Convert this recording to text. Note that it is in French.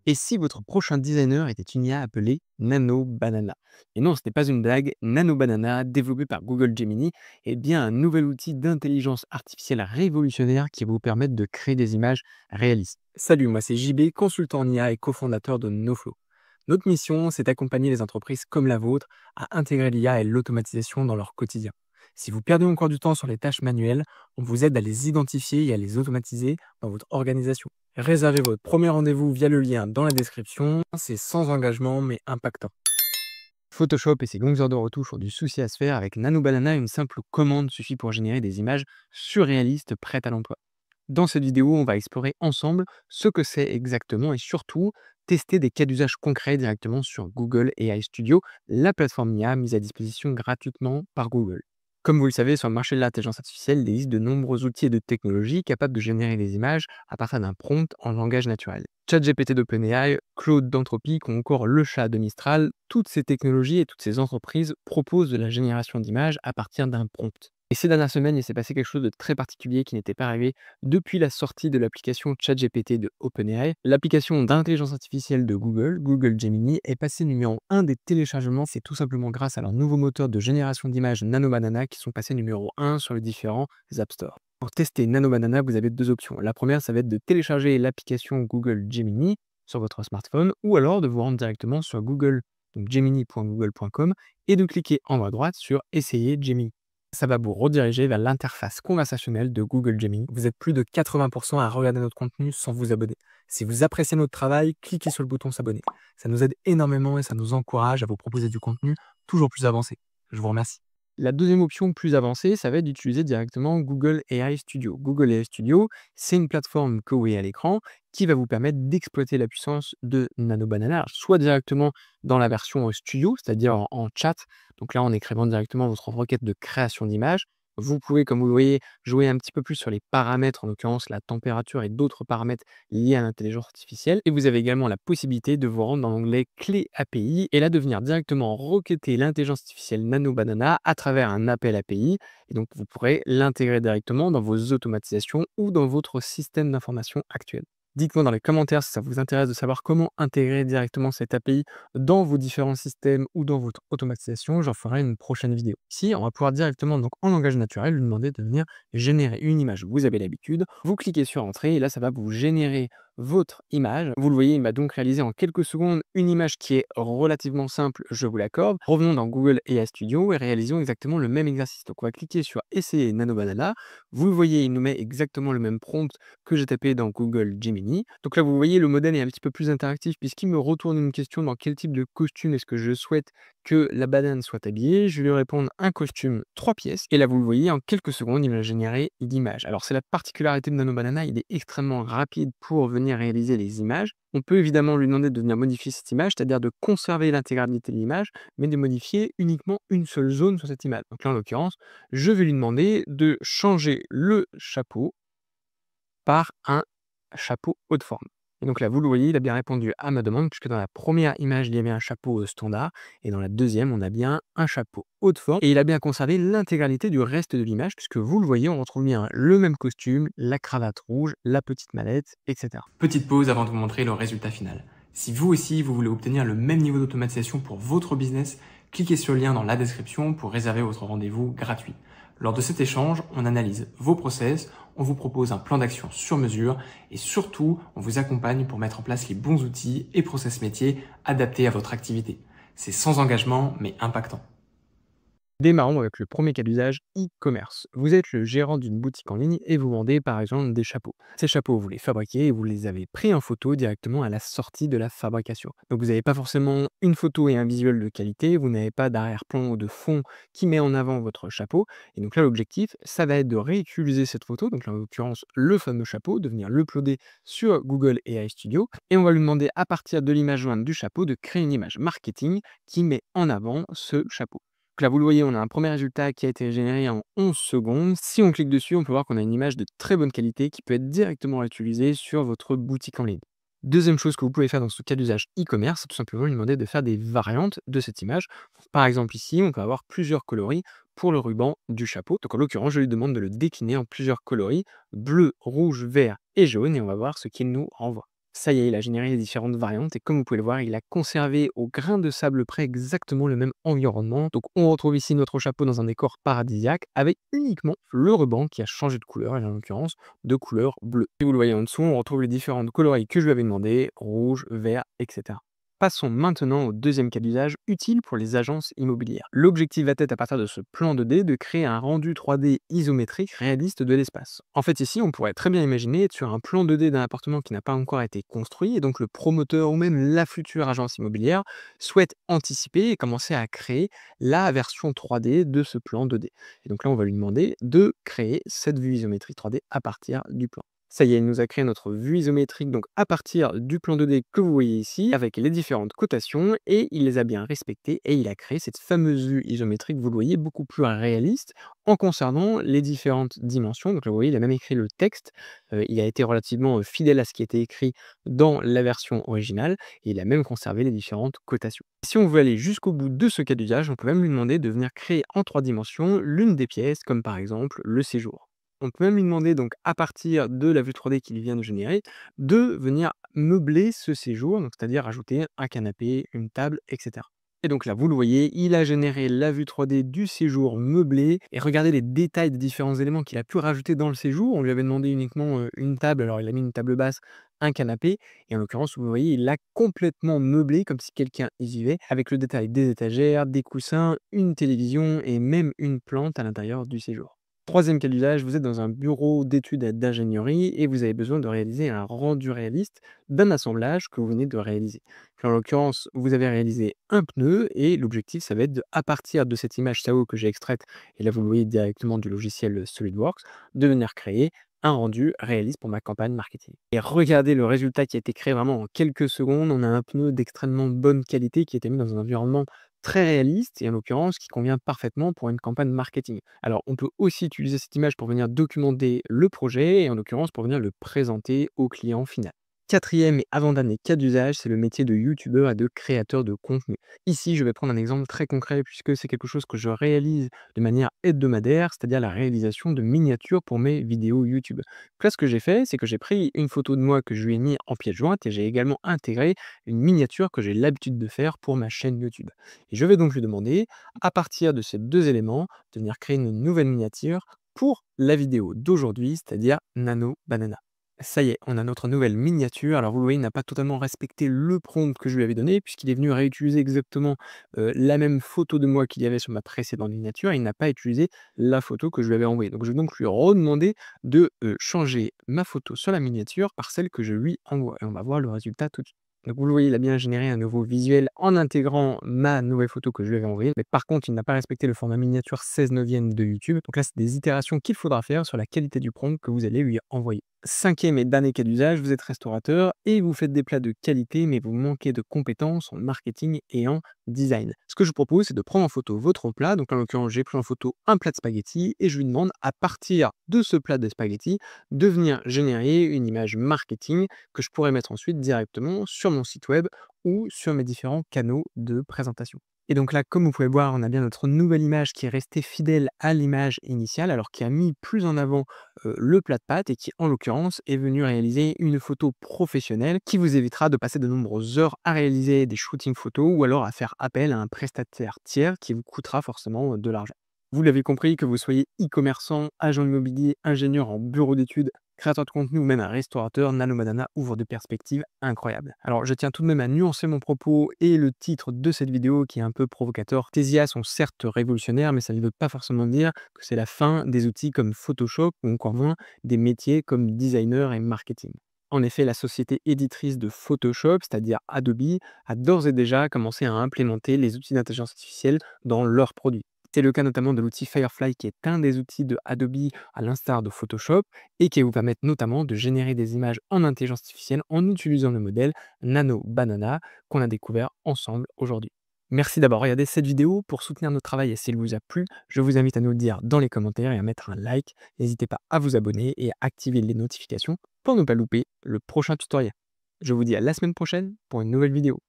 Et si votre prochain designer était une IA appelée Nano Banana? Et non, ce n'est pas une blague, Nano Banana, développé par Google Gemini, est bien un nouvel outil d'intelligence artificielle révolutionnaire qui va vous permettre de créer des images réalistes. Salut, moi c'est JB, consultant en IA et cofondateur de NoFlow. Notre mission, c'est d'accompagner les entreprises comme la vôtre à intégrer l'IA et l'automatisation dans leur quotidien. Si vous perdez encore du temps sur les tâches manuelles, on vous aide à les identifier et à les automatiser dans votre organisation. Réservez votre premier rendez-vous via le lien dans la description, c'est sans engagement mais impactant. Photoshop et ses longues heures de retouche ont du souci à se faire. Avec Nano Banana, une simple commande suffit pour générer des images surréalistes prêtes à l'emploi. Dans cette vidéo, on va explorer ensemble ce que c'est exactement et surtout tester des cas d'usage concrets directement sur Google AI Studio, la plateforme IA mise à disposition gratuitement par Google. Comme vous le savez, sur le marché de l'intelligence artificielle, il existe de nombreux outils et de technologies capables de générer des images à partir d'un prompt en langage naturel. ChatGPT d'OpenAI, Claude d'Anthropic ou encore le chat de Mistral, toutes ces technologies et toutes ces entreprises proposent de la génération d'images à partir d'un prompt. Et ces dernières semaines, il s'est passé quelque chose de très particulier qui n'était pas arrivé depuis la sortie de l'application ChatGPT de OpenAI. L'application d'intelligence artificielle de Google, Google Gemini, est passée numéro 1 des téléchargements. C'est tout simplement grâce à leur nouveau moteur de génération d'images Nano Banana qui sont passés numéro 1 sur les différents App Store. Pour tester Nano Banana, vous avez deux options. La première, ça va être de télécharger l'application Google Gemini sur votre smartphone ou alors de vous rendre directement sur Google, donc gemini.google.com, et de cliquer en haut à droite sur Essayer Gemini. Ça va vous rediriger vers l'interface conversationnelle de Google Gemini. Vous êtes plus de 80% à regarder notre contenu sans vous abonner. Si vous appréciez notre travail, cliquez sur le bouton s'abonner. Ça nous aide énormément et ça nous encourage à vous proposer du contenu toujours plus avancé. Je vous remercie. La deuxième option plus avancée, ça va être d'utiliser directement Google AI Studio. Google AI Studio, c'est une plateforme que vous voyez à l'écran qui va vous permettre d'exploiter la puissance de Nano Banana, alors, soit directement dans la version studio, c'est-à-dire en chat. Donc là, en écrivant directement votre requête de création d'image, vous pouvez, comme vous le voyez, jouer un petit peu plus sur les paramètres, en l'occurrence la température et d'autres paramètres liés à l'intelligence artificielle. Et vous avez également la possibilité de vous rendre dans l'onglet Clé API et là de venir directement requêter l'intelligence artificielle Nano Banana à travers un appel API. Et donc vous pourrez l'intégrer directement dans vos automatisations ou dans votre système d'information actuel. Dites-moi dans les commentaires si ça vous intéresse de savoir comment intégrer directement cette API dans vos différents systèmes ou dans votre automatisation. J'en ferai une prochaine vidéo. Ici, on va pouvoir directement, donc en langage naturel, lui demander de venir générer une image. Vous avez l'habitude, vous cliquez sur Entrée et là, ça va vous générer votre image. Vous le voyez, il m'a donc réalisé en quelques secondes une image qui est relativement simple, je vous l'accorde. Revenons dans Google AI Studio et réalisons exactement le même exercice. Donc on va cliquer sur Essayer Nano Banana. Vous le voyez, il nous met exactement le même prompt que j'ai tapé dans Google Gemini. Donc là, vous voyez, le modèle est un petit peu plus interactif puisqu'il me retourne une question: dans quel type de costume est-ce que je souhaite que la banane soit habillée? Je vais lui répondre un costume 3 pièces. Et là, vous le voyez, en quelques secondes, il va générer l'image. Alors, c'est la particularité de Nano Banana, il est extrêmement rapide pour venir réaliser les images. On peut évidemment lui demander de venir modifier cette image, c'est-à-dire de conserver l'intégralité de l'image, mais de modifier uniquement une seule zone sur cette image. Donc là, en l'occurrence, je vais lui demander de changer le chapeau par un chapeau haute forme. Et donc là, vous le voyez, il a bien répondu à ma demande, puisque dans la première image, il y avait un chapeau standard, et dans la deuxième, on a bien un chapeau haute forme, et il a bien conservé l'intégralité du reste de l'image, puisque vous le voyez, on retrouve bien le même costume, la cravate rouge, la petite mallette, etc. Petite pause avant de vous montrer le résultat final. Si vous aussi, vous voulez obtenir le même niveau d'automatisation pour votre business, cliquez sur le lien dans la description pour réserver votre rendez-vous gratuit. Lors de cet échange, on analyse vos process, on vous propose un plan d'action sur mesure et surtout, on vous accompagne pour mettre en place les bons outils et process métiers adaptés à votre activité. C'est sans engagement mais impactant. Démarrons avec le premier cas d'usage, e-commerce. Vous êtes le gérant d'une boutique en ligne et vous vendez par exemple des chapeaux. Ces chapeaux, vous les fabriquez et vous les avez pris en photo directement à la sortie de la fabrication. Donc vous n'avez pas forcément une photo et un visuel de qualité, vous n'avez pas d'arrière-plan ou de fond qui met en avant votre chapeau. Et donc là, l'objectif, ça va être de réutiliser cette photo, donc là, en l'occurrence le fameux chapeau, de venir l'uploader sur Google AI Studio. Et on va lui demander à partir de l'image jointe du chapeau de créer une image marketing qui met en avant ce chapeau. Donc là, vous le voyez, on a un premier résultat qui a été généré en 11 secondes. Si on clique dessus, on peut voir qu'on a une image de très bonne qualité qui peut être directement réutilisée sur votre boutique en ligne. Deuxième chose que vous pouvez faire dans ce cas d'usage e-commerce, c'est tout simplement lui demander de faire des variantes de cette image. Par exemple, ici, on peut avoir plusieurs coloris pour le ruban du chapeau. Donc en l'occurrence, je lui demande de le décliner en plusieurs coloris, bleu, rouge, vert et jaune, et on va voir ce qu'il nous renvoie. Ça y est, il a généré les différentes variantes et comme vous pouvez le voir, il a conservé au grain de sable près exactement le même environnement. Donc on retrouve ici notre chapeau dans un décor paradisiaque avec uniquement le ruban qui a changé de couleur, et en l'occurrence de couleur bleue. Si vous le voyez en dessous, on retrouve les différentes coloris que je lui avais demandé, rouge, vert, etc. Passons maintenant au deuxième cas d'usage utile pour les agences immobilières. L'objectif va être à partir de ce plan 2D de créer un rendu 3D isométrique réaliste de l'espace. En fait ici on pourrait très bien imaginer être sur un plan 2D d'un appartement qui n'a pas encore été construit et donc le promoteur ou même la future agence immobilière souhaite anticiper et commencer à créer la version 3D de ce plan 2D. Et donc là on va lui demander de créer cette vue isométrique 3D à partir du plan. Ça y est, il nous a créé notre vue isométrique donc à partir du plan 2D que vous voyez ici, avec les différentes cotations, et il les a bien respectées, et il a créé cette fameuse vue isométrique, vous le voyez, beaucoup plus réaliste, en concernant les différentes dimensions. Donc là, vous voyez, il a même écrit le texte, il a été relativement fidèle à ce qui était écrit dans la version originale, et il a même conservé les différentes cotations. Si on veut aller jusqu'au bout de ce cas d'usage, on peut même lui demander de venir créer en 3 dimensions l'une des pièces, comme par exemple le séjour. On peut même lui demander donc à partir de la vue 3D qu'il vient de générer, de venir meubler ce séjour, donc c'est-à-dire ajouter un canapé, une table, etc. Et donc là, vous le voyez, il a généré la vue 3D du séjour meublé et regardez les détails des différents éléments qu'il a pu rajouter dans le séjour. On lui avait demandé uniquement une table, alors il a mis une table basse, un canapé, et en l'occurrence, vous voyez, il l'a complètement meublé comme si quelqu'un y vivait, avec le détail des étagères, des coussins, une télévision et même une plante à l'intérieur du séjour. Troisième cas d'usage, vous êtes dans un bureau d'études et d'ingénierie et vous avez besoin de réaliser un rendu réaliste d'un assemblage que vous venez de réaliser. En l'occurrence, vous avez réalisé un pneu et l'objectif, ça va être à partir de cette image SAO que j'ai extraite, et là vous le voyez directement du logiciel SolidWorks, de venir créer un rendu réaliste pour ma campagne marketing. Et regardez le résultat qui a été créé vraiment en quelques secondes. On a un pneu d'extrêmement bonne qualité qui a été mis dans un environnement très réaliste et en l'occurrence qui convient parfaitement pour une campagne marketing. Alors on peut aussi utiliser cette image pour venir documenter le projet et en l'occurrence pour venir le présenter au client final. Quatrième et avant-dernier cas d'usage, c'est le métier de youtubeur et de créateur de contenu. Ici, je vais prendre un exemple très concret puisque c'est quelque chose que je réalise de manière hebdomadaire, c'est-à-dire la réalisation de miniatures pour mes vidéos YouTube. Donc là, ce que j'ai fait, c'est que j'ai pris une photo de moi que je lui ai mis en pièce jointe et j'ai également intégré une miniature que j'ai l'habitude de faire pour ma chaîne YouTube. Et je vais donc lui demander, à partir de ces deux éléments, de venir créer une nouvelle miniature pour la vidéo d'aujourd'hui, c'est-à-dire Nano Banana. Ça y est, on a notre nouvelle miniature. Alors vous le voyez, il n'a pas totalement respecté le prompt que je lui avais donné, puisqu'il est venu réutiliser exactement la même photo de moi qu'il y avait sur ma précédente miniature. Et il n'a pas utilisé la photo que je lui avais envoyée. Donc je vais donc lui redemander de changer ma photo sur la miniature par celle que je lui envoie. Et on va voir le résultat tout de suite. Donc vous le voyez, il a bien généré un nouveau visuel en intégrant ma nouvelle photo que je lui avais envoyée. Mais par contre, il n'a pas respecté le format miniature 16/9 de YouTube. Donc là, c'est des itérations qu'il faudra faire sur la qualité du prompt que vous allez lui envoyer. Cinquième et dernier cas d'usage, vous êtes restaurateur et vous faites des plats de qualité, mais vous manquez de compétences en marketing et en design. Ce que je vous propose, c'est de prendre en photo votre plat. Donc en l'occurrence, j'ai pris en photo un plat de spaghettis et je lui demande à partir de ce plat de spaghettis de venir générer une image marketing que je pourrais mettre ensuite directement sur mon site web ou sur mes différents canaux de présentation. Et donc là, comme vous pouvez le voir, on a bien notre nouvelle image qui est restée fidèle à l'image initiale, alors qui a mis plus en avant le plat de pâtes et qui, en l'occurrence, est venu réaliser une photo professionnelle qui vous évitera de passer de nombreuses heures à réaliser des shootings photos ou alors à faire appel à un prestataire tiers qui vous coûtera forcément de l'argent. Vous l'avez compris, que vous soyez e-commerçant, agent immobilier, ingénieur en bureau d'études, créateur de contenu ou même un restaurateur, Nano Banana ouvre de perspectives incroyables. Alors je tiens tout de même à nuancer mon propos et le titre de cette vidéo qui est un peu provocateur. Tes IA sont certes révolutionnaires, mais ça ne veut pas forcément dire que c'est la fin des outils comme Photoshop ou encore moins des métiers comme designer et marketing. En effet, la société éditrice de Photoshop, c'est-à-dire Adobe, a d'ores et déjà commencé à implémenter les outils d'intelligence artificielle dans leurs produits. C'est le cas notamment de l'outil Firefly qui est un des outils de Adobe à l'instar de Photoshop et qui va vous permettre notamment de générer des images en intelligence artificielle en utilisant le modèle Nano Banana qu'on a découvert ensemble aujourd'hui. Merci d'avoir regardé cette vidéo. Pour soutenir notre travail et s'il vous a plu, je vous invite à nous le dire dans les commentaires et à mettre un like. N'hésitez pas à vous abonner et à activer les notifications pour ne pas louper le prochain tutoriel. Je vous dis à la semaine prochaine pour une nouvelle vidéo.